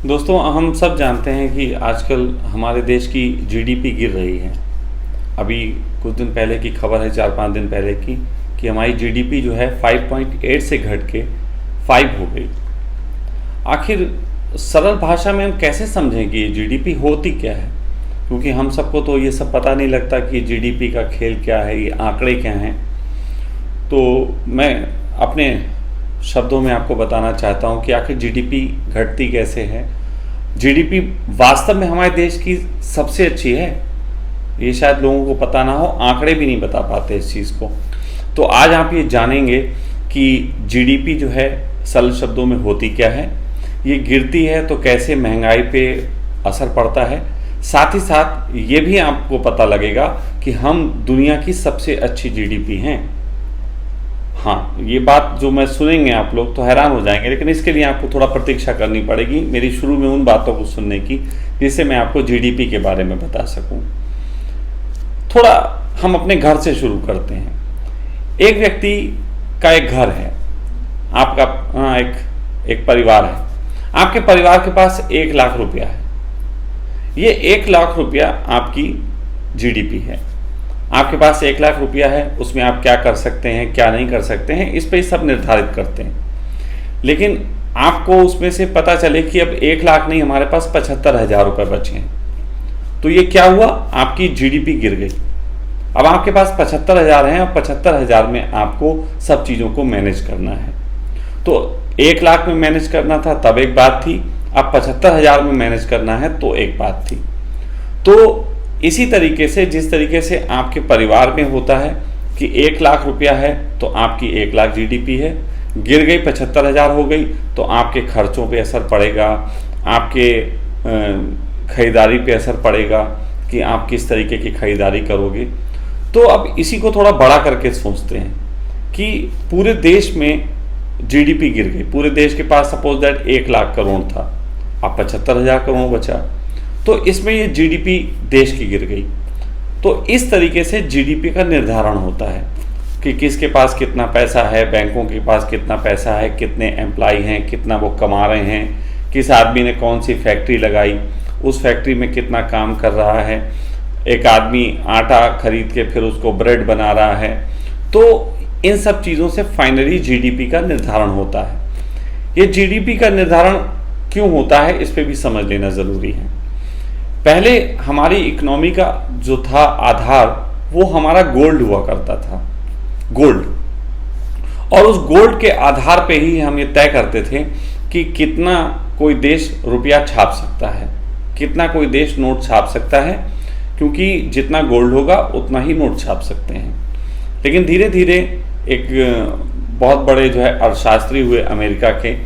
दोस्तों, हम सब जानते हैं कि आजकल हमारे देश की जीडीपी गिर रही है। अभी कुछ दिन पहले की खबर है, 4-5 दिन पहले की, कि हमारी जीडीपी जो है 5.8 से घट के 5 हो गई। आखिर सरल भाषा में हम कैसे समझें कि ये जीडीपी होती क्या है, क्योंकि हम सबको तो ये सब पता नहीं लगता कि जीडीपी का खेल क्या है, ये आंकड़े क्या हैं। तो मैं अपने शब्दों में आपको बताना चाहता हूँ कि आखिर जीडीपी घटती कैसे है। जीडीपी वास्तव में हमारे देश की सबसे अच्छी है, ये शायद लोगों को पता ना हो, आंकड़े भी नहीं बता पाते इस चीज़ को। तो आज आप ये जानेंगे कि जीडीपी जो है सरल शब्दों में होती क्या है, ये गिरती है तो कैसे महंगाई पे असर पड़ता है। साथ ही साथ ये भी आपको पता लगेगा कि हम दुनिया की सबसे अच्छी जीडीपी हैं। हाँ, ये बात जो मैं सुनेंगे आप लोग तो हैरान हो जाएंगे, लेकिन इसके लिए आपको थोड़ा प्रतीक्षा करनी पड़ेगी मेरी शुरू में उन बातों को सुनने की जिससे मैं आपको जीडीपी के बारे में बता सकूं। थोड़ा हम अपने घर से शुरू करते हैं। एक व्यक्ति का एक घर है, आपका एक परिवार है। आपके परिवार के पास 1 लाख रुपया है। ये 1 लाख रुपया आपकी जीडीपी है। आपके पास 1 लाख रुपया है, उसमें आप क्या कर सकते हैं, क्या नहीं कर सकते हैं, इस पे सब निर्धारित करते हैं। लेकिन आपको उसमें से पता चले कि अब 1 लाख नहीं, हमारे पास 75,000 रुपये बचे हैं, तो ये क्या हुआ, आपकी जीडीपी गिर गई। अब आपके पास 75,000 हैं और 75,000 में आपको सब चीज़ों को मैनेज करना है। तो 1 लाख में मैनेज करना था तब एक बात थी, अब 75,000 में मैनेज करना है तो एक बात थी। तो इसी तरीके से जिस तरीके से आपके परिवार में होता है कि 1 लाख रुपया है तो आपकी 1 लाख जीडीपी है, गिर गई 75,000 हो गई तो आपके खर्चों पे असर पड़ेगा, आपके खरीदारी पे असर पड़ेगा कि आप किस तरीके की खरीदारी करोगे। तो अब इसी को थोड़ा बड़ा करके सोचते हैं कि पूरे देश में जीडीपी गिर गई, पूरे देश के पास सपोज दैट 1 लाख करोड़ था, अब 75,000 करोड़ बचा, तो इसमें ये जीडीपी देश की गिर गई। तो इस तरीके से जीडीपी का निर्धारण होता है कि किसके पास कितना पैसा है, बैंकों के पास कितना पैसा है, कितने एम्प्लॉय हैं, कितना वो कमा रहे हैं, किस आदमी ने कौन सी फैक्ट्री लगाई, उस फैक्ट्री में कितना काम कर रहा है, एक आदमी आटा खरीद के फिर उसको ब्रेड बना रहा है। तो इन सब चीज़ों से फाइनली जीडीपी का निर्धारण होता है। ये जीडीपी का निर्धारण क्यों होता है, इस पर भी समझ लेना ज़रूरी है। पहले हमारी इकोनॉमी का जो था आधार, वो हमारा गोल्ड हुआ करता था, गोल्ड। और उस गोल्ड के आधार पे ही हम ये तय करते थे कि कितना कोई देश रुपया छाप सकता है, कितना कोई देश नोट छाप सकता है, क्योंकि जितना गोल्ड होगा उतना ही नोट छाप सकते हैं। लेकिन धीरे धीरे एक बहुत बड़े जो है अर्थशास्त्री हुए अमेरिका के,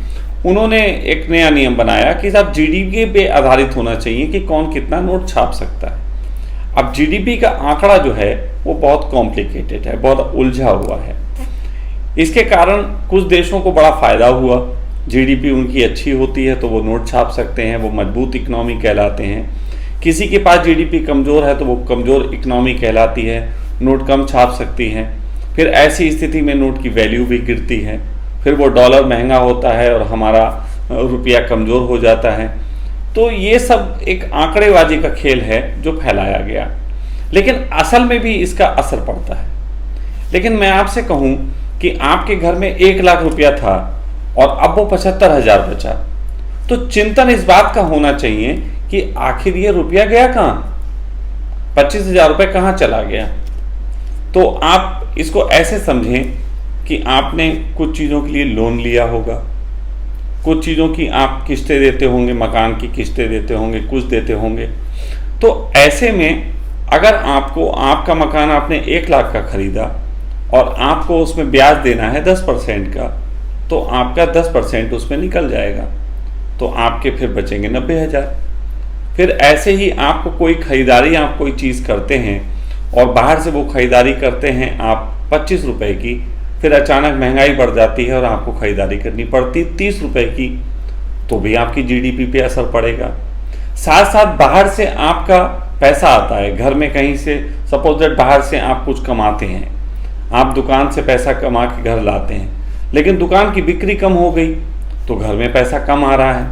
उन्होंने एक नया नियम बनाया कि साहब जीडीपी पे आधारित होना चाहिए कि कौन कितना नोट छाप सकता है। अब जीडीपी का आंकड़ा जो है वो बहुत कॉम्प्लिकेटेड है, बहुत उलझा हुआ है। इसके कारण कुछ देशों को बड़ा फायदा हुआ, जीडीपी उनकी अच्छी होती है तो वो नोट छाप सकते हैं, वो मजबूत इकनॉमी कहलाते हैं। किसी के पास जीडीपी कमज़ोर है तो वो कमज़ोर इकनॉमी कहलाती है, नोट कम छाप सकती हैं। फिर ऐसी स्थिति में नोट की वैल्यू भी गिरती है, फिर वो डॉलर महंगा होता है और हमारा रुपया कमज़ोर हो जाता है। तो ये सब एक आंकड़ेबाजी का खेल है जो फैलाया गया, लेकिन असल में भी इसका असर पड़ता है। लेकिन मैं आपसे कहूँ कि आपके घर में 1 लाख रुपया था और अब वो 75,000 बचा, तो चिंतन इस बात का होना चाहिए कि आखिर ये रुपया गया कहाँ, 25,000 रुपये कहाँ चला गया। तो आप इसको ऐसे समझें कि आपने कुछ चीज़ों के लिए लोन लिया होगा, कुछ चीज़ों की आप किस्तें देते होंगे, मकान की किस्तें देते होंगे, कुछ देते होंगे। तो ऐसे में अगर आपको, आपका मकान आपने 1 लाख का खरीदा और आपको उसमें ब्याज देना है 10% का, तो आपका 10% उसमें निकल जाएगा, तो आपके फिर बचेंगे 90,000। फिर ऐसे ही आपको कोई खरीदारी, आप कोई चीज़ करते हैं और बाहर से वो खरीदारी करते हैं आप 25 रुपये की, फिर अचानक महंगाई बढ़ जाती है और आपको खरीदारी करनी पड़ती 30 रुपये की, तो भी आपकी जीडीपी पे असर पड़ेगा। साथ साथ बाहर से आपका पैसा आता है, घर में कहीं से सपोज दैट बाहर से आप कुछ कमाते हैं, आप दुकान से पैसा कमा के घर लाते हैं, लेकिन दुकान की बिक्री कम हो गई तो घर में पैसा कम आ रहा है,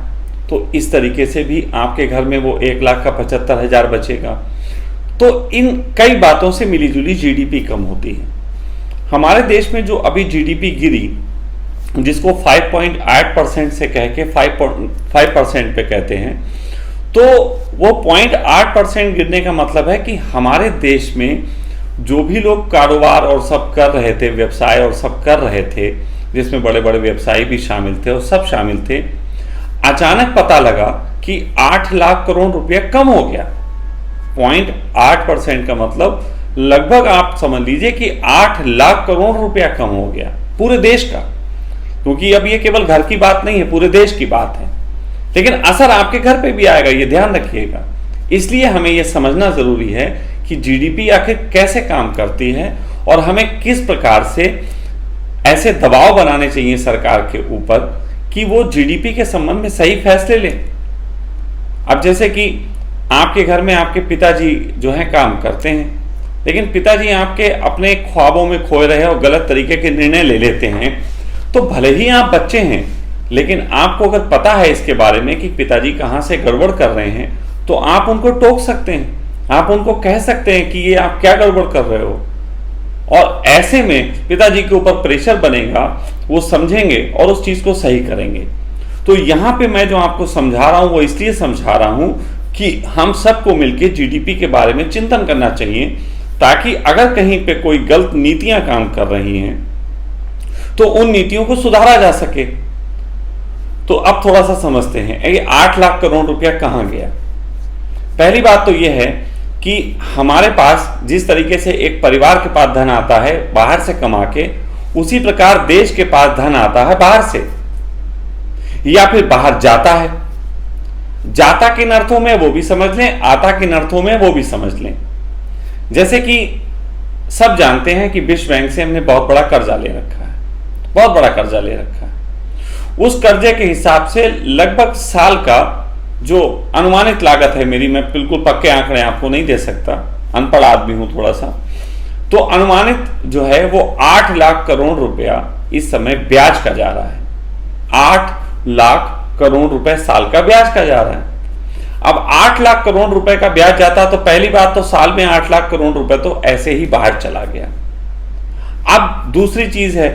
तो इस तरीके से भी आपके घर में वो 1,75,000 बचेगा। तो इन कई बातों से मिली जुली जीडीपी कम होती है। हमारे देश में जो अभी जीडीपी गिरी, जिसको 5.8% से कह के 5% पे कहते हैं, तो वो 0.8% गिरने का मतलब है कि हमारे देश में जो भी लोग कारोबार और सब कर रहे थे, व्यवसाय और सब कर रहे थे, जिसमें बड़े बड़े व्यवसायी भी शामिल थे और सब शामिल थे, अचानक पता लगा कि 8 लाख करोड़ रुपया कम हो गया। 0.8% का मतलब लगभग आप समझ लीजिए कि 8 लाख करोड़ रुपया कम हो गया पूरे देश का, क्योंकि अब ये केवल घर की बात नहीं है, पूरे देश की बात है। लेकिन असर आपके घर पे भी आएगा, ये ध्यान रखिएगा। इसलिए हमें यह समझना जरूरी है कि जीडीपी आखिर कैसे काम करती है और हमें किस प्रकार से ऐसे दबाव बनाने चाहिए सरकार के ऊपर कि वो जीडीपी के संबंध में सही फैसले लें। अब जैसे कि आपके घर में आपके पिताजी जो हैं काम करते हैं, लेकिन पिताजी आपके अपने ख्वाबों में खोए रहे और गलत तरीके के निर्णय ले लेते हैं, तो भले ही आप बच्चे हैं, लेकिन आपको अगर पता है इसके बारे में कि पिताजी कहाँ से गड़बड़ कर रहे हैं, तो आप उनको टोक सकते हैं, आप उनको कह सकते हैं कि ये आप क्या गड़बड़ कर रहे हो। और ऐसे में पिताजी के ऊपर प्रेशर बनेगा, वो समझेंगे और उस चीज़ को सही करेंगे। तो यहाँ पे मैं जो आपको समझा रहा हूँ वो इसलिए समझा रहा हूँ कि हम सबको मिलकर जीडीपी के बारे में चिंतन करना चाहिए, ताकि अगर कहीं पे कोई गलत नीतियां काम कर रही हैं तो उन नीतियों को सुधारा जा सके। तो अब थोड़ा सा समझते हैं ये 8 लाख करोड़ रुपया कहाँ गया। पहली बात तो यह है कि हमारे पास जिस तरीके से एक परिवार के पास धन आता है बाहर से कमा के, उसी प्रकार देश के पास धन आता है बाहर से, या फिर बाहर जाता है। जाता किन अर्थों में वो भी समझ लें, आता किन अर्थों में वो भी समझ लें। जैसे कि सब जानते हैं कि विश्व बैंक से हमने बहुत बड़ा कर्जा ले रखा है, बहुत बड़ा कर्जा ले रखा है। उस कर्जे के हिसाब से लगभग साल का जो अनुमानित लागत है मेरी, मैं बिल्कुल पक्के आंकड़े आपको नहीं दे सकता, अनपढ़ आदमी हूं थोड़ा सा, तो अनुमानित जो है वो 8 लाख करोड़ रुपया इस समय ब्याज का जा रहा है। 8 लाख करोड़ रुपए साल का ब्याज का जा रहा है। अब 8 लाख करोड़ रुपए का ब्याज जाता तो पहली बात तो साल में 8 लाख करोड़ रुपए तो ऐसे ही बाहर चला गया। अब दूसरी चीज है,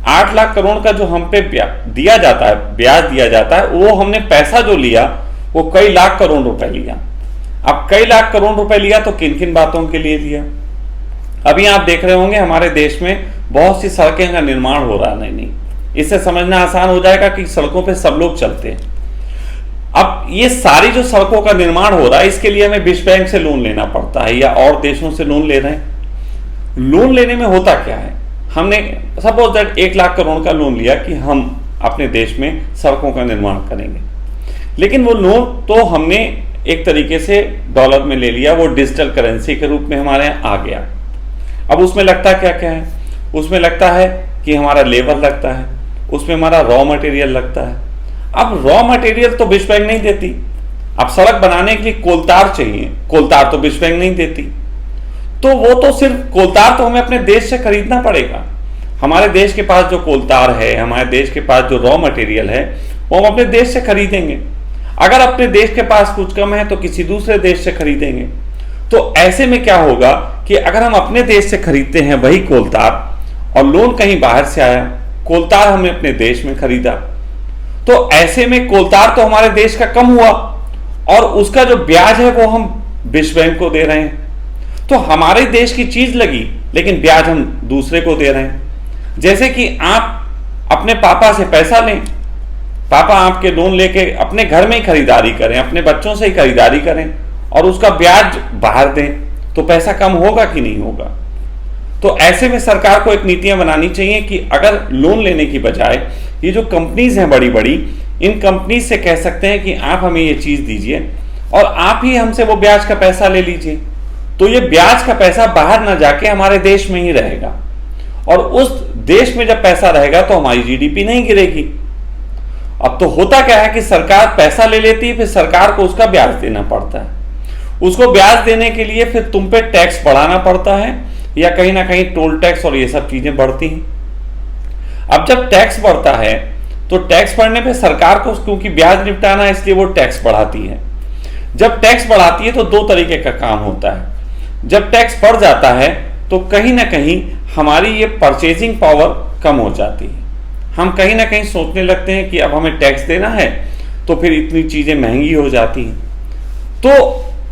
8 लाख करोड़ का जो हम पे दिया जाता है, ब्याज दिया जाता है, वो हमने पैसा जो लिया वो कई लाख करोड़ रुपए लिया। अब कई लाख करोड़ रुपए लिया तो किन किन बातों के लिए लिया। अभी आप देख रहे होंगे हमारे देश में बहुत सी सड़कें का निर्माण हो रहा है। नहीं, इससे समझना आसान हो जाएगा कि सड़कों पे सब लोग चलते हैं। अब ये सारी जो सड़कों का निर्माण हो रहा है, इसके लिए हमें विश्व बैंक से लोन लेना पड़ता है या और देशों से लोन ले रहे हैं। लोन लेने में होता क्या है, हमने सपोज दैट 1 लाख करोड़ का लोन लिया कि हम अपने देश में सड़कों का निर्माण करेंगे, लेकिन वो लोन तो हमने एक तरीके से डॉलर में ले लिया, वो डिजिटल करेंसी के रूप में हमारे यहाँ आ गया। अब उसमें लगता क्या क्या है, उसमें लगता है कि हमारा लेबर लगता है, उसमें हमारा रॉ मटेरियल लगता है। अब रॉ मटेरियल तो विश्व बैंक नहीं देती। अब सड़क बनाने के लिए कोलतार चाहिए, कोलतार तो विश्व बैंक नहीं देती, तो वो तो सिर्फ कोलतार तो हमें अपने देश से खरीदना पड़ेगा। हमारे देश के पास जो कोलतार है, हमारे देश के पास जो रॉ मटेरियल है, वो हम अपने देश से खरीदेंगे। अगर अपने देश के पास कुछ कम है तो किसी दूसरे देश से खरीदेंगे। तो ऐसे में क्या होगा कि अगर हम अपने देश से खरीदते हैं वही कोलतार और लोन कहीं बाहर से आया, कोलतार हमने अपने देश में खरीदा, तो ऐसे में कोलतार तो हमारे देश का कम हुआ और उसका जो ब्याज है वो हम विश्व बैंक को दे रहे हैं। तो हमारे देश की चीज लगी लेकिन ब्याज हम दूसरे को दे रहे हैं। जैसे कि आप अपने पापा से पैसा लें, पापा आपके लोन लेके अपने घर में ही खरीदारी करें, अपने बच्चों से ही खरीदारी करें और उसका ब्याज बाहर दें, तो पैसा कम होगा कि नहीं होगा। तो ऐसे में सरकार को एक नीतियां बनानी चाहिए कि अगर लोन लेने की बजाय ये जो कंपनीज हैं बड़ी बड़ी, इन कंपनीज से कह सकते हैं कि आप हमें ये चीज दीजिए और आप ही हमसे वो ब्याज का पैसा ले लीजिए, तो ये ब्याज का पैसा बाहर ना जाके हमारे देश में ही रहेगा और उस देश में जब पैसा रहेगा तो हमारी जीडीपी नहीं गिरेगी। अब तो होता क्या है कि सरकार पैसा ले लेती है, फिर सरकार को उसका ब्याज देना पड़ता है। उसको ब्याज देने के लिए फिर तुम पे टैक्स बढ़ाना पड़ता है या कहीं ना कहीं टोल टैक्स और ये सब चीजें बढ़ती हैं। अब जब टैक्स बढ़ता है तो टैक्स बढ़ने पे सरकार को क्योंकि ब्याज निपटाना है इसलिए वो टैक्स बढ़ाती है। जब टैक्स बढ़ाती है तो दो तरीके का काम होता है। जब टैक्स बढ़ जाता है तो कहीं ना कहीं हमारी ये परचेजिंग पावर कम हो जाती है। हम कहीं ना कहीं सोचने लगते हैं कि अब हमें टैक्स देना है तो फिर इतनी चीज़ें महंगी हो जाती हैं। तो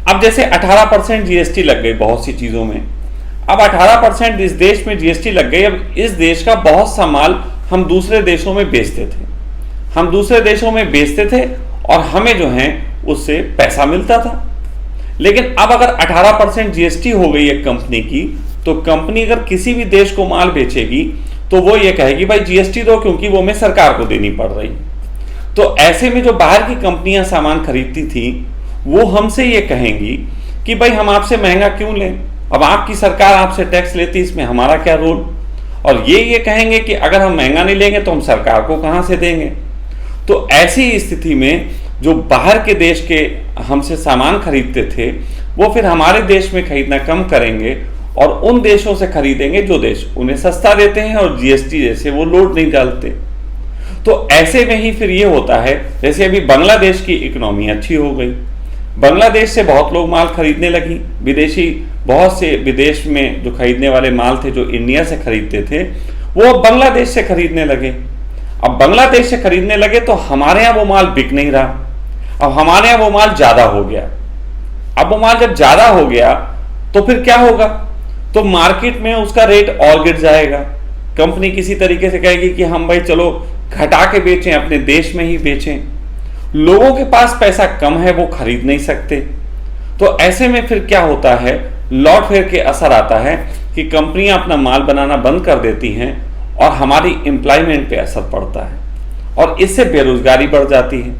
अब जैसे 18% जीएसटी लग गई बहुत सी चीज़ों में। अब 18% इस देश में जीएसटी लग गई। अब इस देश का बहुत सा माल हम दूसरे देशों में बेचते थे और हमें जो है उससे पैसा मिलता था। लेकिन अब अगर 18% जीएसटी हो गई एक कंपनी की, तो कंपनी अगर किसी भी देश को माल बेचेगी तो वो ये कहेगी भाई जीएसटी दो, क्योंकि वो मैं सरकार को देनी पड़ रही। तो ऐसे में जो बाहर की कंपनियां सामान खरीदती थी वो हमसे ये कहेंगी कि भाई हम आपसे महंगा क्यों लें, अब आपकी सरकार आपसे टैक्स लेती, इसमें हमारा क्या रोल। और ये कहेंगे कि अगर हम महंगा नहीं लेंगे तो हम सरकार को कहाँ से देंगे। तो ऐसी स्थिति में जो बाहर के देश के हमसे सामान खरीदते थे वो फिर हमारे देश में खरीदना कम करेंगे और उन देशों से खरीदेंगे जो देश उन्हें सस्ता देते हैं और जीएसटी जैसे वो लोड नहीं डालते। तो ऐसे में ही फिर ये होता है, जैसे अभी बांग्लादेश की इकोनॉमी अच्छी हो गई, बांग्लादेश से बहुत लोग माल खरीदने लगी, विदेशी बहुत से विदेश में जो खरीदने वाले माल थे जो इंडिया से खरीदते थे वो अब बांग्लादेश से खरीदने लगे। अब बांग्लादेश से खरीदने लगे तो हमारे यहाँ वो माल बिक नहीं रहा, अब हमारे यहाँ वो माल ज्यादा हो गया। अब वो माल जब ज्यादा हो गया तो फिर क्या होगा, तो मार्केट में उसका रेट और गिर जाएगा। कंपनी किसी तरीके से कहेगी कि हम भाई चलो घटा के बेचें, अपने देश में ही बेचें। लोगों के पास पैसा कम है, वो खरीद नहीं सकते। तो ऐसे में फिर क्या होता है, लौट फेर के असर आता है कि कंपनियां अपना माल बनाना बंद कर देती हैं और हमारी एम्प्लॉयमेंट पे असर पड़ता है और इससे बेरोजगारी बढ़ जाती है,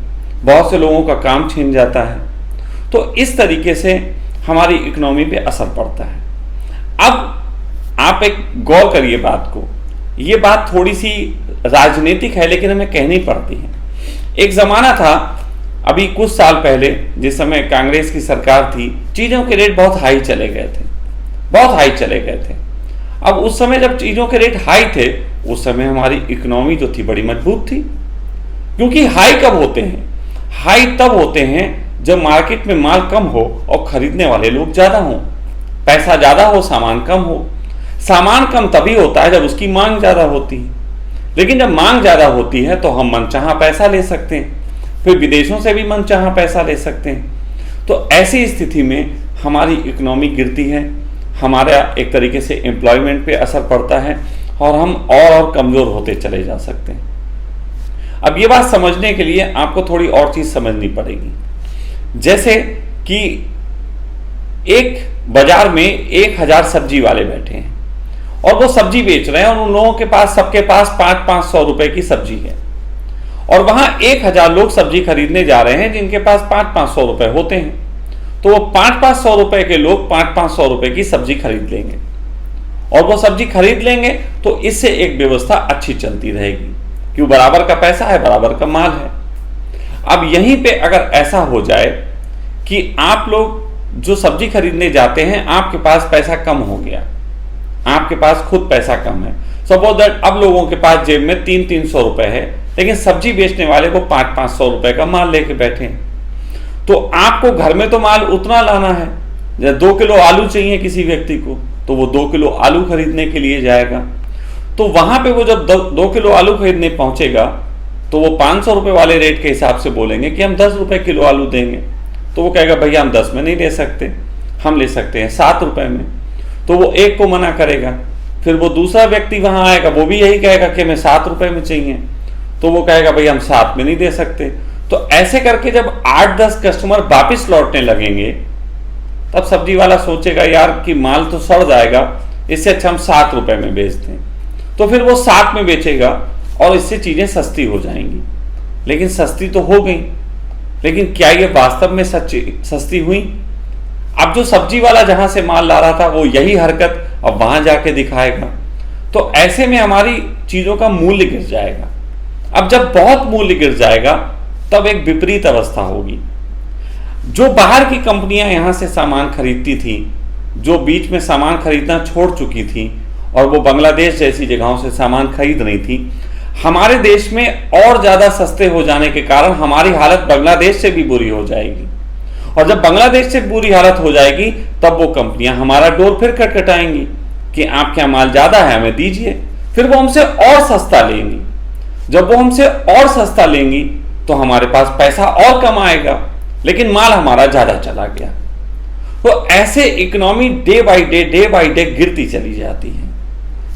बहुत से लोगों का काम छीन जाता है। तो इस तरीके से हमारी इकोनॉमी पे असर पड़ता है। अब आप एक गौर करिए बात को, ये बात थोड़ी सी राजनीतिक है लेकिन हमें कहनी पड़ती है। एक जमाना था अभी कुछ साल पहले, जिस समय कांग्रेस की सरकार थी, चीजों के रेट बहुत हाई चले गए थे। अब उस समय जब चीजों के रेट हाई थे उस समय हमारी इकोनॉमी जो थी बड़ी मजबूत थी, क्योंकि हाई कब होते हैं, हाई तब होते हैं जब मार्केट में माल कम हो और खरीदने वाले लोग ज्यादा हों, पैसा ज्यादा हो, सामान कम हो। सामान कम तभी होता है जब उसकी मांग ज्यादा होती है, लेकिन जब मांग ज्यादा होती है तो हम मनचाहा पैसा ले सकते हैं, फिर विदेशों से भी मनचाहा पैसा ले सकते हैं। तो ऐसी स्थिति में हमारी इकोनॉमी गिरती है, हमारा एक तरीके से एम्प्लॉयमेंट पे असर पड़ता है और हम और कमजोर होते चले जा सकते हैं। अब ये बात समझने के लिए आपको थोड़ी और चीज समझनी पड़ेगी। जैसे कि एक बाजार में 1000 सब्जी वाले बैठे हैं और वो सब्जी बेच रहे हैं और उन लोगों के पास, सबके पास 500-500 रुपए की सब्जी है और वहां 1000 लोग सब्जी खरीदने जा रहे हैं जिनके पास 500-500 रुपए होते हैं। तो वो 500-500 रुपए के लोग 500-500 रुपए की सब्जी खरीद लेंगे और वो सब्जी खरीद लेंगे तो इससे एक व्यवस्था अच्छी चलती रहेगी, क्यों, बराबर का पैसा है, बराबर का माल है। अब यहीं पे अगर ऐसा हो जाए कि आप लोग जो सब्जी खरीदने जाते हैं आपके पास पैसा कम हो गया, आपके पास खुद पैसा कम है, सपोज दैट अब लोगों के पास जेब में 300-300 रुपए है, लेकिन सब्जी बेचने वाले को 500-500 रुपए का माल लेके बैठे हैं। तो आपको घर में तो माल उतना लाना है, जब 2 किलो आलू चाहिए किसी व्यक्ति को तो वो 2 किलो आलू खरीदने के लिए जाएगा। तो वहां पे वो जब 2 किलो आलू खरीदने पहुंचेगा तो वो 500 रुपए वाले रेट के हिसाब से बोलेंगे कि हम 10 रुपए किलो आलू देंगे। तो वो कहेगा भैया हम 10 में नहीं ले सकते, हम ले सकते हैं 7 रुपए में। तो वो एक को मना करेगा, फिर वो दूसरा व्यक्ति वहां आएगा, वो भी यही कहेगा कि हमें 7 रुपए में चाहिए, तो वो कहेगा भैया हम 7 में नहीं दे सकते। तो ऐसे करके जब 8-10 कस्टमर वापिस लौटने लगेंगे तब सब्जी वाला सोचेगा यार कि माल तो सड़ जाएगा, इससे अच्छा हम 7 रुपए में बेच दें। तो फिर वो 7 में बेचेगा और इससे चीजें सस्ती हो जाएंगी। लेकिन सस्ती तो हो गई, लेकिन क्या ये वास्तव में सस्ती हुई? अब जो सब्जी वाला जहां से माल ला रहा था वो यही हरकत अब वहां जाके दिखाएगा, तो ऐसे में हमारी चीजों का मूल्य गिर जाएगा। अब जब बहुत मूल्य गिर जाएगा तब एक विपरीत अवस्था होगी। जो बाहर की कंपनियां यहां से सामान खरीदती थी, जो बीच में सामान खरीदना छोड़ चुकी थी और वो बांग्लादेश जैसी जगहों से सामान खरीद रही थी, हमारे देश में और ज्यादा सस्ते हो जाने के कारण हमारी हालत बांग्लादेश से भी बुरी हो जाएगी, और जब बांग्लादेश से बुरी हालत हो जाएगी तब वो कंपनियां हमारा डोर फिर खटखटाएंगी कि आप क्या माल ज्यादा है हमें दीजिए, फिर वो हमसे और सस्ता लेंगी। जब वो हमसे और सस्ता लेंगी तो हमारे पास पैसा और कम आएगा, लेकिन माल हमारा ज्यादा चला गया। तो ऐसे इकोनॉमी डे बाय डे गिरती चली जाती है।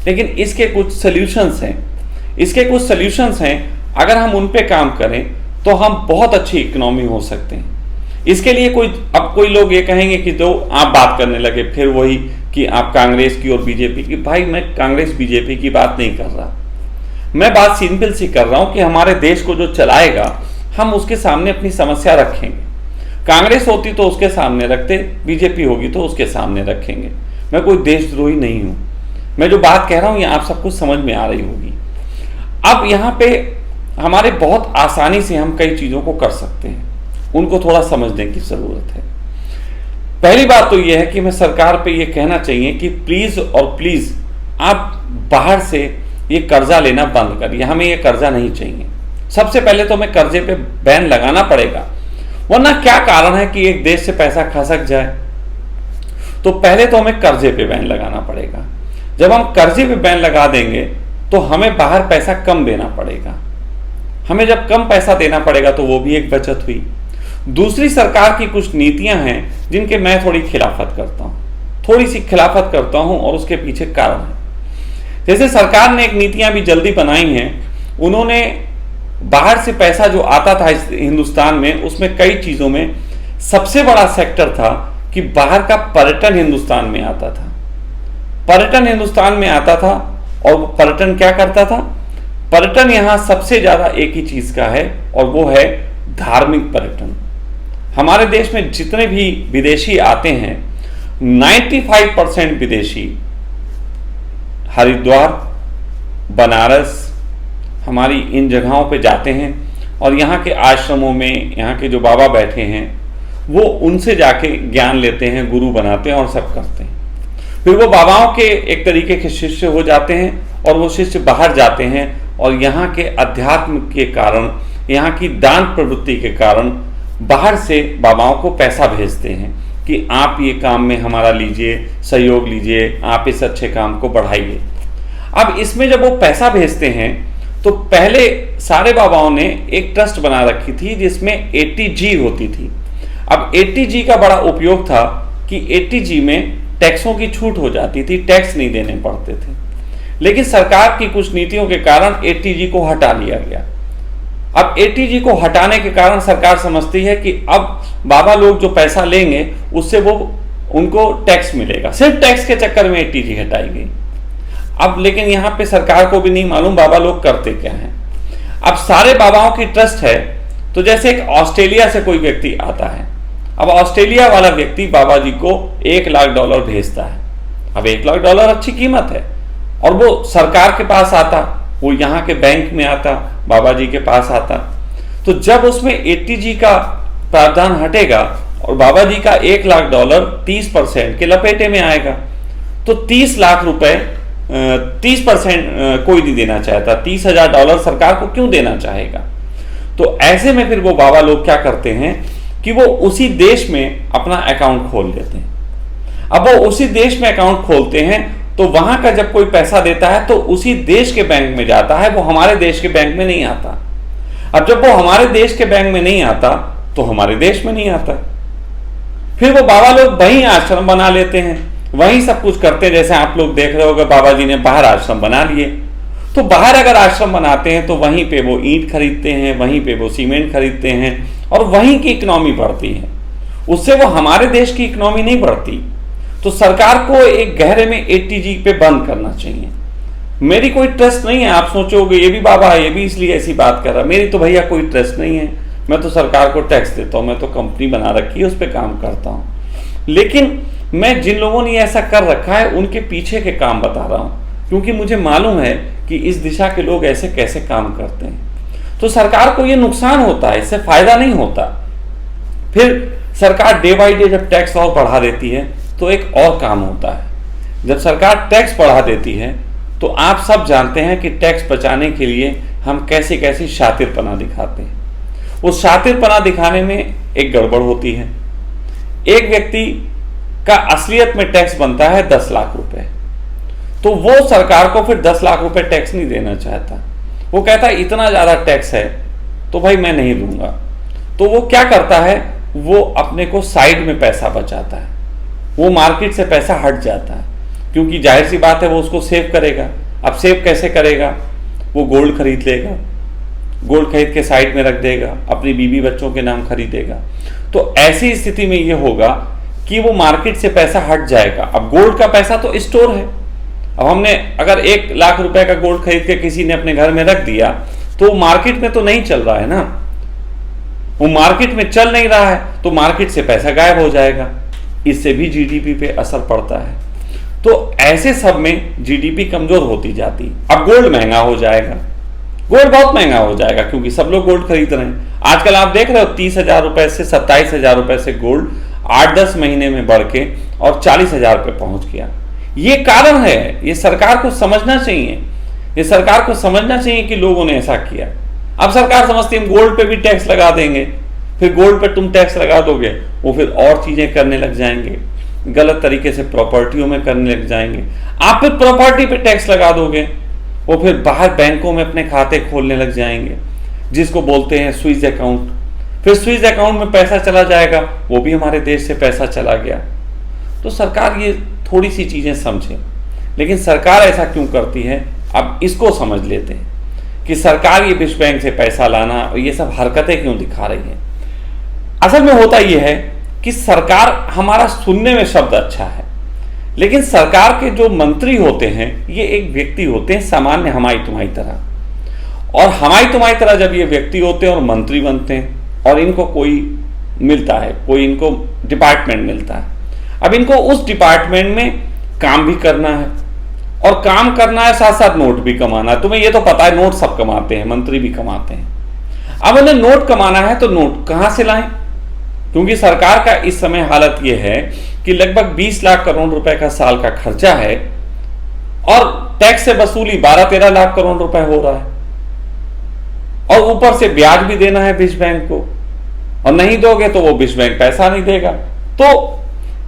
लेकिन इसके कुछ सॉल्यूशंस हैं, अगर हम उन पे काम करें तो हम बहुत अच्छी इकोनॉमी हो सकते हैं। इसके लिए कोई लोग ये कहेंगे कि जो आप बात करने लगे फिर वही कि आप कांग्रेस की और बीजेपी की। भाई मैं कांग्रेस बीजेपी की बात नहीं कर रहा, मैं बात सिंपल सी कर रहा हूं कि हमारे देश को जो चलाएगा हम उसके सामने अपनी समस्या रखेंगे। कांग्रेस होती तो उसके सामने रखते, बीजेपी होगी तो उसके सामने रखेंगे। मैं कोई देशद्रोही नहीं हूं, मैं जो बात कह रहा हूं ये आप सबको समझ में आ रही होगी। अब यहां पे हमारे बहुत आसानी से हम कई चीजों को कर सकते हैं, उनको थोड़ा समझने की जरूरत है। पहली बात तो यह है कि मैं सरकार पे ये कहना चाहिए कि प्लीज आप बाहर से ये कर्जा लेना बंद करिए, हमें ये कर्जा नहीं चाहिए। सबसे पहले तो हमें कर्जे पे बैन लगाना पड़ेगा, वरना क्या कारण है कि एक देश से पैसा खसक जाए। तो पहले तो हमें कर्जे पे बैन लगाना पड़ेगा। जब हम कर्जे पे बैन लगा देंगे तो हमें बाहर पैसा कम देना पड़ेगा। हमें जब कम पैसा देना पड़ेगा तो वो भी एक बचत हुई। दूसरी, सरकार की कुछ नीतियां हैं जिनके मैं थोड़ी खिलाफत करता हूं और उसके पीछे कारण है। जैसे सरकार ने एक नीतियां भी जल्दी बनाई हैं, उन्होंने बाहर से पैसा जो आता था हिंदुस्तान में, उसमें कई चीजों में सबसे बड़ा सेक्टर था कि बाहर का पर्यटन हिंदुस्तान में आता था। और पर्यटन क्या करता था? पर्यटन यहां सबसे ज्यादा एक ही चीज का है और वो है धार्मिक पर्यटन। हमारे देश में जितने भी विदेशी आते हैं 95% विदेशी हरिद्वार, बनारस, हमारी इन जगहों पे जाते हैं और यहाँ के आश्रमों में यहाँ के जो बाबा बैठे हैं वो उनसे जाके ज्ञान लेते हैं, गुरु बनाते हैं और सब करते हैं। फिर वो बाबाओं के एक तरीके के शिष्य हो जाते हैं और वो शिष्य बाहर जाते हैं और यहाँ के अध्यात्म के कारण, यहाँ की दान प्रवृत्ति के कारण बाहर से बाबाओं को पैसा भेजते हैं कि आप ये काम में हमारा लीजिए, सहयोग लीजिए, आप इस अच्छे काम को बढ़ाइए। अब इसमें जब वो पैसा भेजते हैं तो पहले सारे बाबाओं ने एक ट्रस्ट बना रखी थी जिसमें 80G होती थी। अब 80G का बड़ा उपयोग था कि 80G में टैक्सों की छूट हो जाती थी, टैक्स नहीं देने पड़ते थे। लेकिन सरकार की कुछ नीतियों के कारण 80G को हटा लिया गया। अब 80G को हटाने के कारण सरकार समझती है कि अब बाबा लोग जो पैसा लेंगे उससे वो उनको टैक्स मिलेगा, सिर्फ टैक्स के चक्कर में 80G हटाई गई। अब लेकिन यहाँ पे सरकार को भी नहीं मालूम बाबा लोग करते क्या हैं। अब सारे बाबाओं की ट्रस्ट है, तो जैसे एक ऑस्ट्रेलिया से कोई व्यक्ति आता है, अब ऑस्ट्रेलिया वाला व्यक्ति बाबा जी को $1,00,000 भेजता है। अब $1,00,000 अच्छी कीमत है और वो सरकार के पास आता, वो यहाँ के बैंक में आता, बाबा जी के पास आता। तो जब उसमें 80G का प्रावधान हटेगा और बाबा जी का $1,00,000 30% के लपेटे में आएगा, तो 30 लाख रुपए 30% कोई नहीं देना चाहता। $30,000 सरकार को क्यों देना चाहेगा? तो ऐसे में फिर वो बाबा लोग क्या करते हैं कि वो उसी देश में अपना अकाउंट खोल लेते हैं। अब वो उसी देश में अकाउंट खोलते हैं तो वहां का जब कोई पैसा देता है तो उसी देश के बैंक में जाता है, वो हमारे देश के बैंक में नहीं आता। अब जब वो हमारे देश के बैंक में नहीं आता तो हमारे देश में नहीं आता। फिर वो बाबा लोग वहीं आश्रम बना लेते हैं, वहीं सब कुछ करते हैं। जैसे आप लोग देख रहे होगे बाबा जी ने बाहर आश्रम बना लिए, तो बाहर अगर आश्रम बनाते हैं तो वहीं पे वो ईंट खरीदते हैं, वहीं पे वो सीमेंट खरीदते हैं और वहीं की इकोनॉमी बढ़ती है। उससे वो हमारे देश की इकोनॉमी नहीं बढ़ती। तो सरकार को एक गहरे में 80G पे बंद करना चाहिए। मेरी कोई ट्रस्ट नहीं है, आप सोचोगे ये भी बाबा है, ये भी इसलिए ऐसी बात कर रहा है। मेरी तो भैया कोई ट्रस्ट नहीं है, मैं तो सरकार को टैक्स देता हूँ, मैं तो कंपनी बना रखी है, उस पर काम करता हूँ। लेकिन मैं जिन लोगों ने ऐसा कर रखा है उनके पीछे के काम बता रहा हूँ, क्योंकि मुझे मालूम है कि इस दिशा के लोग ऐसे कैसे काम करते हैं। तो सरकार को ये नुकसान होता है, इससे फायदा नहीं होता। फिर सरकार डे बाई डे जब टैक्स और बढ़ा देती है तो एक और काम होता है। जब सरकार टैक्स बढ़ा देती है तो आप सब जानते हैं कि टैक्स बचाने के लिए हम कैसी कैसी शातिरपना दिखाते हैं। उस शातिरपना दिखाने में एक गड़बड़ होती है। एक व्यक्ति का असलियत में टैक्स बनता है 10 लाख रुपए, तो वो सरकार को फिर 10 लाख रुपए टैक्स नहीं देना चाहता। वो कहता है इतना ज़्यादा टैक्स है तो भाई मैं नहीं दूंगा। तो वो क्या करता है, वो अपने को साइड में पैसा बचाता है, वो मार्केट से पैसा हट जाता है, क्योंकि जाहिर सी बात है वो उसको सेव करेगा। अब सेव कैसे करेगा, वो गोल्ड खरीद लेगा, गोल्ड खरीद के साइड में रख देगा, अपनी बीवी बच्चों के नाम खरीदेगा। तो ऐसी स्थिति में ये होगा कि वो मार्केट से पैसा हट जाएगा। अब गोल्ड का पैसा तो स्टोर है। अब हमने अगर 1 लाख रुपए का गोल्ड खरीद के किसी ने अपने घर में रख दिया तो वो मार्केट में तो नहीं चल रहा है ना, वो मार्केट में चल नहीं रहा है, तो मार्केट से पैसा गायब हो जाएगा। इससे भी जीडीपी पे असर पड़ता है। तो ऐसे सब में जीडीपी कमजोर होती जाती। अब गोल्ड महंगा हो जाएगा, गोल्ड बहुत महंगा हो जाएगा, क्योंकि सब लोग गोल्ड खरीद रहे हैं। आजकल आप देख रहे हो 30,000 रुपए से 27,000 रुपए से गोल्ड 8-10 महीने में बढ़ के और 40,000 रुपए पहुंच गया। ये कारण है, ये सरकार को समझना चाहिए, ये सरकार को समझना चाहिए कि लोगों ने ऐसा किया। अब सरकार समझती है हम गोल्ड पे भी टैक्स लगा देंगे, फिर गोल्ड पे तुम टैक्स लगा दोगे, वो फिर और चीजें करने लग जाएंगे, गलत तरीके से प्रॉपर्टियों में करने लग जाएंगे। आप फिर प्रॉपर्टी पे टैक्स लगा दोगे, वो फिर बाहर बैंकों में अपने खाते खोलने लग जाएंगे, जिसको बोलते हैं स्विस अकाउंट। फिर स्विस अकाउंट में पैसा चला जाएगा, वो भी हमारे देश से पैसा चला गया। तो सरकार ये थोड़ी सी चीजें समझे, लेकिन सरकार ऐसा क्यों करती है, अब इसको समझ लेते हैं कि सरकार ये विश्व बैंक से पैसा लाना और ये सब हरकतें क्यों दिखा रही है। असल में होता यह है कि सरकार, हमारा सुनने में शब्द अच्छा है, लेकिन सरकार के जो मंत्री होते हैं ये एक व्यक्ति होते हैं सामान्य हमारी तुम्हारी तरह। और हमारी तुम्हारी तरह जब ये व्यक्ति होते हैं और मंत्री बनते हैं और इनको कोई मिलता है, कोई इनको डिपार्टमेंट मिलता है, अब इनको उस डिपार्टमेंट में काम भी करना है और काम करना है, साथ साथ नोट भी कमाना है। तुम्हें ये तो पता है नोट सब कमाते हैं, मंत्री भी कमाते हैं। अब उन्हें नोट कमाना है तो नोट कहां से लाएं, क्योंकि सरकार का इस समय हालत यह है कि लगभग 20 लाख करोड़ रुपए का साल का खर्चा है और टैक्स से वसूली 12-13 लाख करोड़ रुपए हो रहा है, और ऊपर से ब्याज भी देना है विश्व बैंक को, और नहीं दोगे तो वो विश्व बैंक पैसा नहीं देगा। तो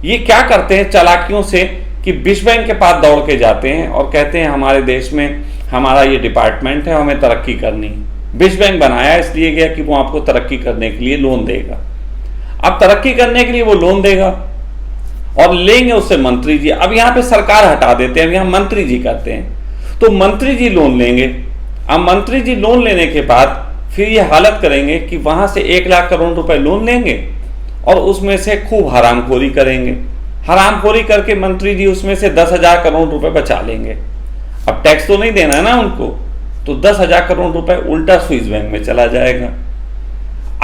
ये क्या करते हैं चालाकियों से कि विश्व बैंक के पास दौड़ के जाते हैं और कहते हैं हमारे देश में हमारा ये डिपार्टमेंट है, हमें तरक्की करनी है। विश्व बैंक बनाया इसलिए गया कि वो आपको तरक्की करने के लिए लोन देगा। अब तरक्की करने के लिए वो लोन देगा और लेंगे उससे मंत्री जी। अब यहाँ पे सरकार हटा देते हैं, यहाँ मंत्री जी करते हैं। तो मंत्री जी लोन लेंगे। अब मंत्री जी लोन लेने के बाद फिर ये हालत करेंगे कि वहां से 1 लाख करोड़ रुपए लोन लेंगे और उसमें से खूब हरामखोरी करेंगे। हरामखोरी करके मंत्री जी उसमें से 10,000 करोड़ रुपए बचा लेंगे। अब टैक्स तो नहीं देना है ना उनको, तो 10,000 करोड़ रुपए उल्टा स्विस बैंक में चला जाएगा।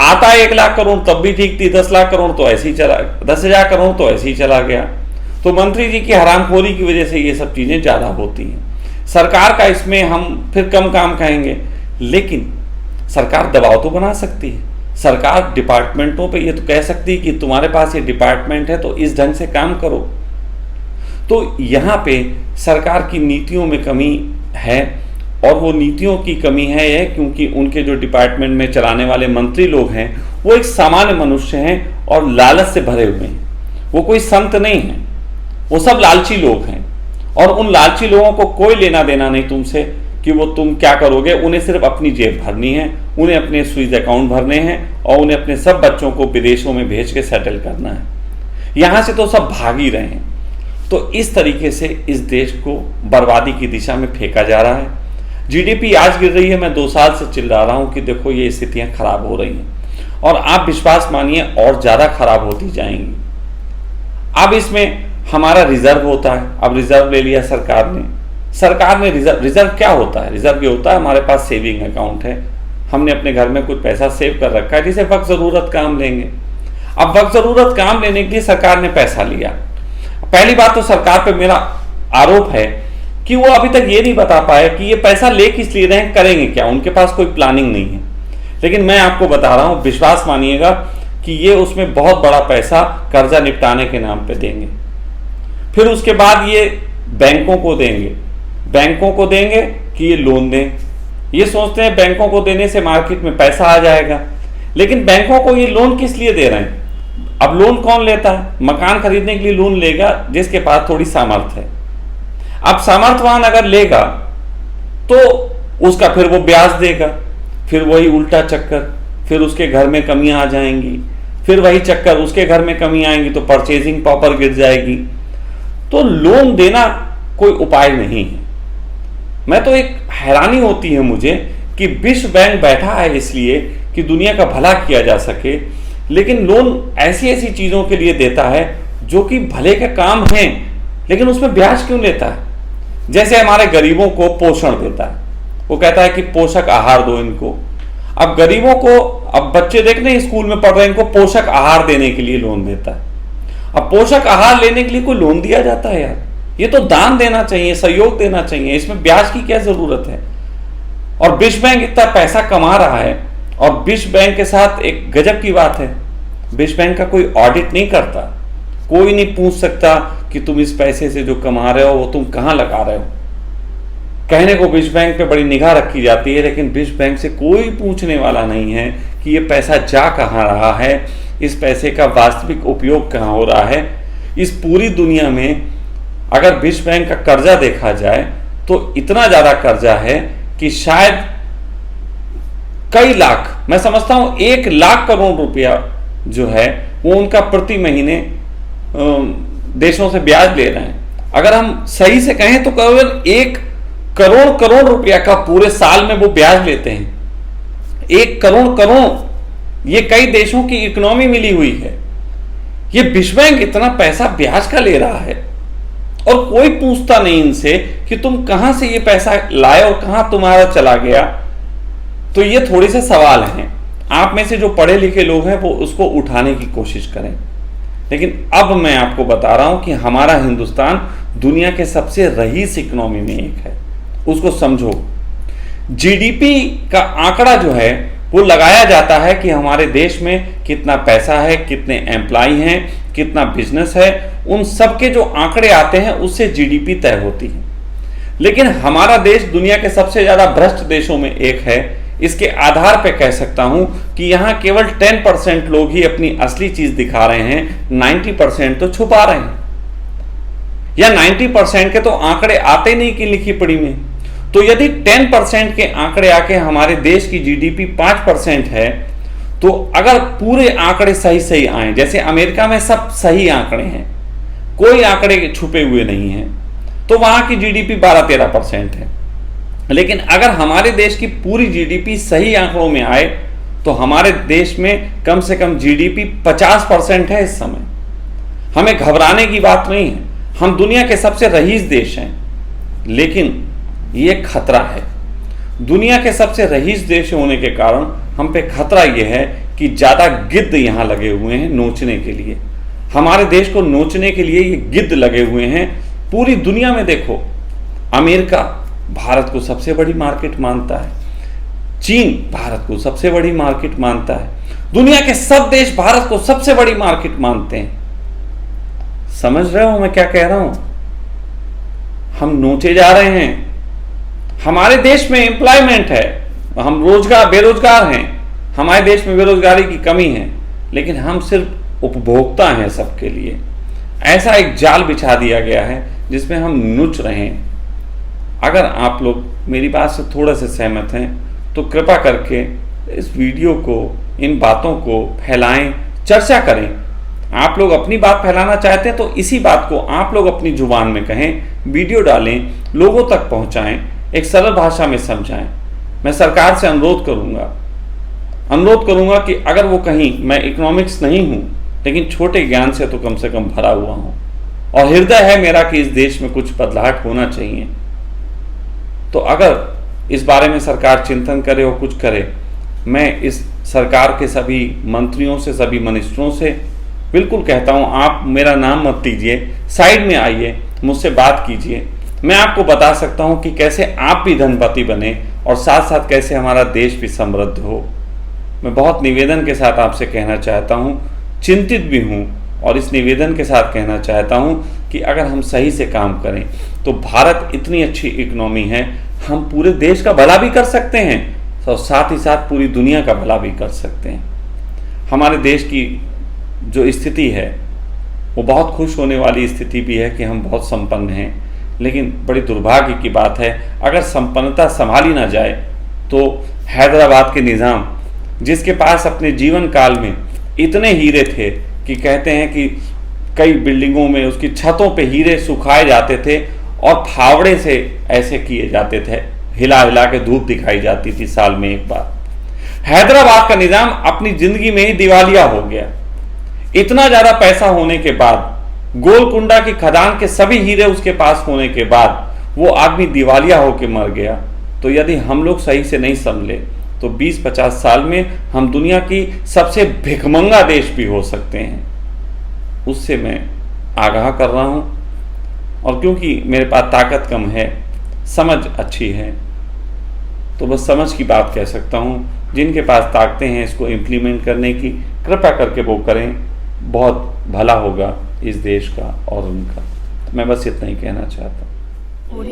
आता 1 लाख करोड़ तब भी ठीक थी, 10 लाख करोड़ तो ऐसे ही चला, 10,000 करोड़ तो ऐसे ही चला गया। तो मंत्री जी की हरामखोरी की वजह से ये सब चीजें ज्यादा होती हैं। सरकार का इसमें हम फिर कम काम कहेंगे, लेकिन सरकार दबाव तो बना सकती है। सरकार डिपार्टमेंटों पे ये तो कह सकती है कि तुम्हारे पास ये डिपार्टमेंट है तो इस ढंग से काम करो। तो यहाँ पे सरकार की नीतियों में कमी है, और वो नीतियों की कमी है ये क्योंकि उनके जो डिपार्टमेंट में चलाने वाले मंत्री लोग हैं वो एक सामान्य मनुष्य हैं और लालच से भरे हुए हैं। वो कोई संत नहीं है, वो सब लालची लोग हैं, और उन लालची लोगों को कोई लेना देना नहीं तुमसे कि वो तुम क्या करोगे। उन्हें सिर्फ अपनी जेब भरनी है, उन्हें अपने स्विस अकाउंट भरने हैं और उन्हें अपने सब बच्चों को विदेशों में भेज के सेटल करना है। यहाँ से तो सब भाग ही रहे हैं। तो इस तरीके से इस देश को बर्बादी की दिशा में फेंका जा रहा है। जीडीपी आज गिर रही है, मैं 2 साल से चिल्ला रहा हूँ कि देखो ये स्थितियाँ खराब हो रही हैं, और आप विश्वास मानिए और ज़्यादा खराब होती जाएंगी। अब इसमें हमारा रिजर्व होता है, अब रिजर्व ले लिया सरकार ने। रिजर्व क्या होता है? रिजर्व ये होता है हमारे पास सेविंग अकाउंट है, हमने अपने घर में कुछ पैसा सेव कर रखा है जिसे वक्त ज़रूरत काम लेंगे। अब वक्त ज़रूरत काम लेने के लिए सरकार ने पैसा लिया। पहली बात तो सरकार पे मेरा आरोप है कि वो अभी तक ये नहीं बता पाया कि ये पैसा ले किस लिए रहे हैं, करेंगे क्या। उनके पास कोई प्लानिंग नहीं है। लेकिन मैं आपको बता रहा हूँ, विश्वास मानिएगा कि ये उसमें बहुत बड़ा पैसा कर्जा निपटाने के नाम पे देंगे। फिर उसके बाद ये बैंकों को देंगे कि ये लोन दें, ये सोचते हैं बैंकों को देने से मार्केट में पैसा आ जाएगा, लेकिन बैंकों को ये लोन किस लिए दे रहे हैं? अब लोन कौन लेता है? मकान खरीदने के लिए लोन लेगा जिसके पास थोड़ी सामर्थ्य है। अब सामर्थ्यवान अगर लेगा तो उसका फिर वो ब्याज देगा, फिर वही उल्टा चक्कर, फिर उसके घर में कमियां आ जाएंगी, फिर वही चक्कर, उसके घर में कमी आएंगी तो परचेजिंग पावर गिर जाएगी। तो लोन देना कोई उपाय नहीं है। मैं तो एक हैरानी होती है मुझे कि विश्व बैंक बैठा है इसलिए कि दुनिया का भला किया जा सके, लेकिन लोन ऐसी ऐसी चीजों के लिए देता है जो कि भले के काम हैं, लेकिन उसमें ब्याज क्यों लेता है? जैसे हमारे गरीबों को पोषण देता है, वो कहता है कि पोषक आहार दो इनको। अब गरीबों को, अब बच्चे देखने स्कूल में पढ़ रहे हैं, इनको पोषक आहार देने के लिए लोन देता है। अब पोषक आहार लेने के लिए कोई लोन दिया जाता है यार? ये तो दान देना चाहिए, सहयोग देना चाहिए, इसमें ब्याज की क्या जरूरत है? और विश्व बैंक इतना पैसा कमा रहा है, और विश्व बैंक के साथ एक गजब की बात है, विश्व बैंक का कोई ऑडिट नहीं करता। कोई नहीं पूछ सकता कि तुम इस पैसे से जो कमा रहे हो वो तुम कहां लगा रहे हो। कहने को विश्व बैंक पे बड़ी निगाह रखी जाती है, लेकिन विश्व बैंक से कोई पूछने वाला नहीं है कि ये पैसा जा कहां रहा है, इस पैसे का वास्तविक उपयोग कहां हो रहा है। इस पूरी दुनिया में अगर विश्व बैंक का कर्जा देखा जाए तो इतना ज्यादा कर्जा है कि शायद कई लाख, मैं समझता हूं 1 लाख करोड़ रुपया जो है वो उनका प्रति महीने देशों से ब्याज ले रहे हैं। अगर हम सही से कहें तो केवल 1 करोड़ रुपया का पूरे साल में वो ब्याज लेते हैं। 1 करोड़, ये कई देशों की इकोनॉमी मिली हुई है। ये विश्व बैंक इतना पैसा ब्याज का ले रहा है और कोई पूछता नहीं इनसे कि तुम कहां से ये पैसा लाए और कहां तुम्हारा चला गया। तो ये थोड़े से सवाल हैं, आप में से जो पढ़े लिखे लोग हैं वो उसको उठाने की कोशिश करें। लेकिन अब मैं आपको बता रहा हूं कि हमारा हिंदुस्तान दुनिया के सबसे रईस इकोनॉमी में एक है, उसको समझो। जीडीपी का आंकड़ा जो है वो लगाया जाता है कि हमारे देश में कितना पैसा है, कितने एम्प्लॉय हैं, कितना बिजनेस है, उन सब के जो आंकड़े आते हैं उससे जीडीपी तय होती है। लेकिन हमारा देश दुनिया के सबसे ज्यादा भ्रष्ट देशों में एक है। इसके आधार पे कह सकता हूं कि यहां केवल 10% लोग ही अपनी असली चीज दिखा रहे हैं, 90% तो छुपा रहे हैं, या 90% के तो आंकड़े आते नहीं कि लिखी पढ़ी में। तो यदि 10% के आंकड़े आके हमारे देश की जीडीपी 5% है, तो अगर पूरे आंकड़े सही सही आए, जैसे अमेरिका में सब सही आंकड़े हैं, कोई आंकड़े छुपे हुए नहीं हैं, तो वहां की जीडीपी 12-13% है। लेकिन अगर हमारे देश की पूरी जीडीपी सही आंकड़ों में आए तो हमारे देश में कम से कम जीडीपी 50% है इस समय। हमें घबराने की बात नहीं है, हम दुनिया के सबसे रईस देश हैं, लेकिन ये खतरा है। दुनिया के सबसे रईस देश होने के कारण हम पे खतरा यह है कि ज्यादा गिद्ध यहां लगे हुए हैं नोचने के लिए। हमारे देश को नोचने के लिए ये गिद्ध लगे हुए हैं। पूरी दुनिया में देखो, अमेरिका भारत को सबसे बड़ी मार्केट मानता है, चीन भारत को सबसे बड़ी मार्केट मानता है, दुनिया के सब देश भारत को सबसे बड़ी मार्केट मानते हैं। समझ रहे हो मैं क्या कह रहा हूं? हम नोचे जा रहे हैं। हमारे देश में एम्प्लॉयमेंट है, हम बेरोजगार हैं, हमारे देश में बेरोजगारी की कमी है, लेकिन हम सिर्फ उपभोक्ता हैं सबके लिए। ऐसा एक जाल बिछा दिया गया है जिसमें हम नुच रहे हैं। अगर आप लोग मेरी बात से थोड़ा से सहमत हैं तो कृपा करके इस वीडियो को, इन बातों को फैलाएं, चर्चा करें। आप लोग अपनी बात फैलाना चाहते हैं तो इसी बात को आप लोग अपनी जुबान में कहें, वीडियो डालें, लोगों तक पहुंचाएं, एक सरल भाषा में समझाएं। मैं सरकार से अनुरोध करूंगा कि अगर वो कहीं, मैं इकोनॉमिक्स नहीं हूं लेकिन छोटे ज्ञान से तो कम भरा हुआ हूं, और हृदय है मेरा कि इस देश में कुछ बदलाव होना चाहिए, तो अगर इस बारे में सरकार चिंतन करे और कुछ करे, मैं इस सरकार के सभी मंत्रियों से, सभी मिनिस्टरों से बिल्कुल कहता हूं, आप मेरा नाम मत दीजिए, साइड में आइए, मुझसे बात कीजिए। मैं आपको बता सकता हूं कि कैसे आप भी धनपति बने और साथ साथ कैसे हमारा देश भी समृद्ध हो। मैं बहुत निवेदन के साथ आपसे कहना चाहता हूं, चिंतित भी हूं, और इस निवेदन के साथ कहना चाहता हूं कि अगर हम सही से काम करें तो भारत इतनी अच्छी इकोनॉमी है, हम पूरे देश का भला भी कर सकते हैं और साथ ही साथ पूरी दुनिया का भला भी कर सकते हैं। हमारे देश की जो स्थिति है वो बहुत खुश होने वाली स्थिति भी है कि हम बहुत संपन्न हैं, लेकिन बड़ी दुर्भाग्य की बात है अगर संपन्नता संभाली ना जाए तो हैदराबाद के निज़ाम, जिसके पास अपने जीवन काल में इतने हीरे थे कि कहते हैं कि कई बिल्डिंगों में उसकी छतों पे हीरे सुखाए जाते थे और फावड़े से ऐसे किए जाते थे, हिला हिला के धूप दिखाई जाती थी साल में एक बार। हैदराबाद का निज़ाम अपनी जिंदगी में ही दिवालिया हो गया। इतना ज़्यादा पैसा होने के बाद, गोलकुंडा की खदान के सभी हीरे उसके पास होने के बाद वो आदमी दिवालिया होकर मर गया। तो यदि हम लोग सही से नहीं संभले तो 20-50 साल में हम दुनिया की सबसे भिखमंगा देश भी हो सकते हैं। उससे मैं आगाह कर रहा हूँ, और क्योंकि मेरे पास ताकत कम है, समझ अच्छी है, तो बस समझ की बात कह सकता हूँ। जिनके पास ताकतें हैं इसको इम्प्लीमेंट करने की, कृपया करके वो करें, बहुत भला होगा इस देश का और उनका। मैं बस इतना ही कहना चाहता हूँ।